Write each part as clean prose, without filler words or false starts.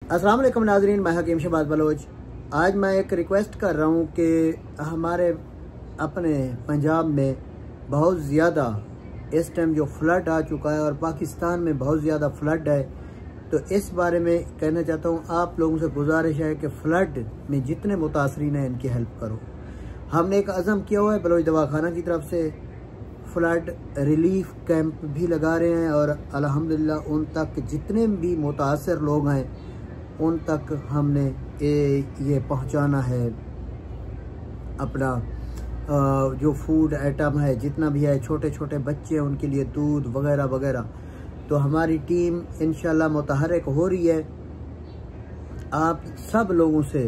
अस्सलाम वालेकुम नाज़रीन, मैं हकीम शहबाज बलोच। आज मैं एक रिक्वेस्ट कर रहा हूँ कि हमारे अपने पंजाब में बहुत ज़्यादा इस टाइम जो फ्लड आ चुका है और पाकिस्तान में बहुत ज़्यादा फ्लड है, तो इस बारे में कहना चाहता हूँ आप लोगों से गुजारिश है कि फ़्लड में जितने मुतासरीन हैं इनकी हेल्प करो। हमने एक अज़म किया हुआ है बलोच दवाखाना की तरफ से, फ्लड रिलीफ कैंप भी लगा रहे हैं और अल्हम्दुलिल्लाह उन तक जितने भी मुतासर लोग हैं उन तक हमने ये पहुंचाना है अपना जो फूड आइटम है जितना भी है, छोटे छोटे बच्चे हैं उनके लिए दूध वगैरह वगैरह। तो हमारी टीम इंशाल्लाह मुतहर्रिक हो रही है। आप सब लोगों से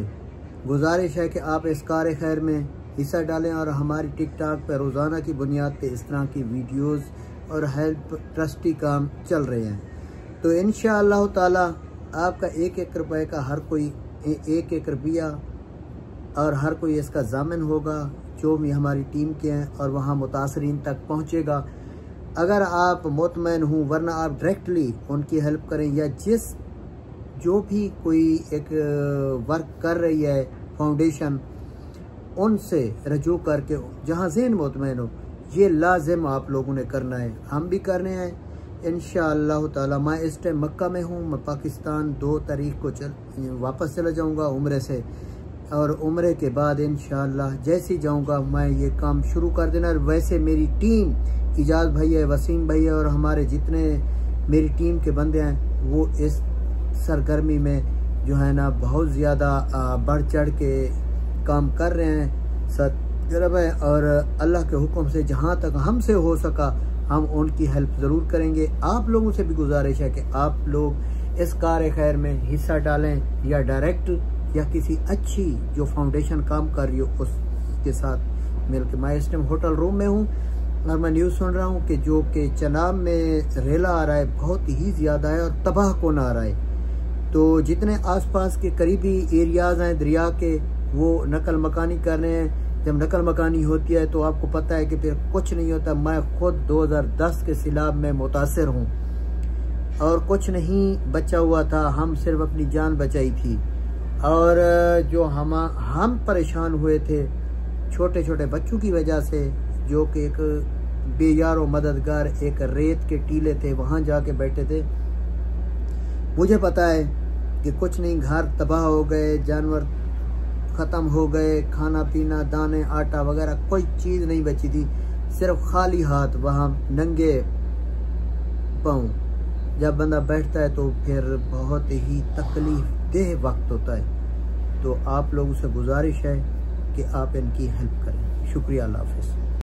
गुजारिश है कि आप इस कार खैर में हिस्सा डालें और हमारी टिकटॉक पर रोज़ाना की बुनियाद पे इस तरह की वीडियोस और हेल्प ट्रस्टी काम चल रहे हैं। तो इंशाअल्लाह ताला आपका एक एक रुपये का हर कोई एक एक रुपया और हर कोई इसका ज़ामिन होगा जो भी हमारी टीम के हैं और वहाँ मुतासरीन तक पहुँचेगा। अगर आप मुतमईन हूँ, वरना आप डायरेक्टली उनकी हेल्प करें या जो भी कोई एक वर्क कर रही है फाउंडेशन, उनसे रजू करके जहाँ ज़हन मुतमईन हो, ये लाजिम आप लोगों ने करना है, हम भी कर रहे हैं इंशाअल्लाह ताला। मैं इस टाइम मक्का में हूँ, मैं पाकिस्तान 2 तारीख को वापस चला जाऊँगा उम्रे से, और उम्रे के बाद इंशाअल्लाह जैसे जाऊँगा मैं ये काम शुरू कर देना। वैसे मेरी टीम इजाज़ भाई है, वसीम भाई है और हमारे जितने मेरी टीम के बंदे हैं वो इस सरगर्मी में जो है ना बहुत ज़्यादा बढ़ चढ़ के काम कर रहे हैं सतगरब है, और अल्लाह के हुक्म से जहाँ तक हमसे हो सका हम उनकी हेल्प ज़रूर करेंगे। आप लोगों से भी गुजारिश है कि आप लोग इस कार खैर में हिस्सा डालें या डायरेक्ट या किसी अच्छी जो फाउंडेशन काम कर रही हो उसके साथ मिलकर। मैं इस टाइम होटल रूम में हूँ और मैं न्यूज़ सुन रहा हूँ कि जो कि चनाब में रेला आ रहा है बहुत ही ज़्यादा है और तबाह कौन आ रहा है। तो जितने आसपास के करीबी एरियाज़ हैं दरिया के, वो नकल मकानी कर रहे हैं। जब नकल मकानी होती है तो आपको पता है कि फिर कुछ नहीं होता। मैं खुद 2010 के सैलाब में मुतासर हूँ और कुछ नहीं बचा हुआ था, हम सिर्फ अपनी जान बचाई थी। और जो हम परेशान हुए थे छोटे छोटे बच्चों की वजह से, जो कि एक बेयारो मददगार एक रेत के टीले थे, वहाँ जाके बैठे थे। मुझे पता है कि कुछ नहीं, घर तबाह हो गए, जानवर ख़त्म हो गए, खाना पीना दाने आटा वगैरह कोई चीज़ नहीं बची थी, सिर्फ खाली हाथ वहाँ नंगे पाँव जब बंदा बैठता है तो फिर बहुत ही तकलीफ देह वक्त होता है। तो आप लोगों से गुजारिश है कि आप इनकी हेल्प करें। शुक्रिया, अल्लाह हाफ़िज़।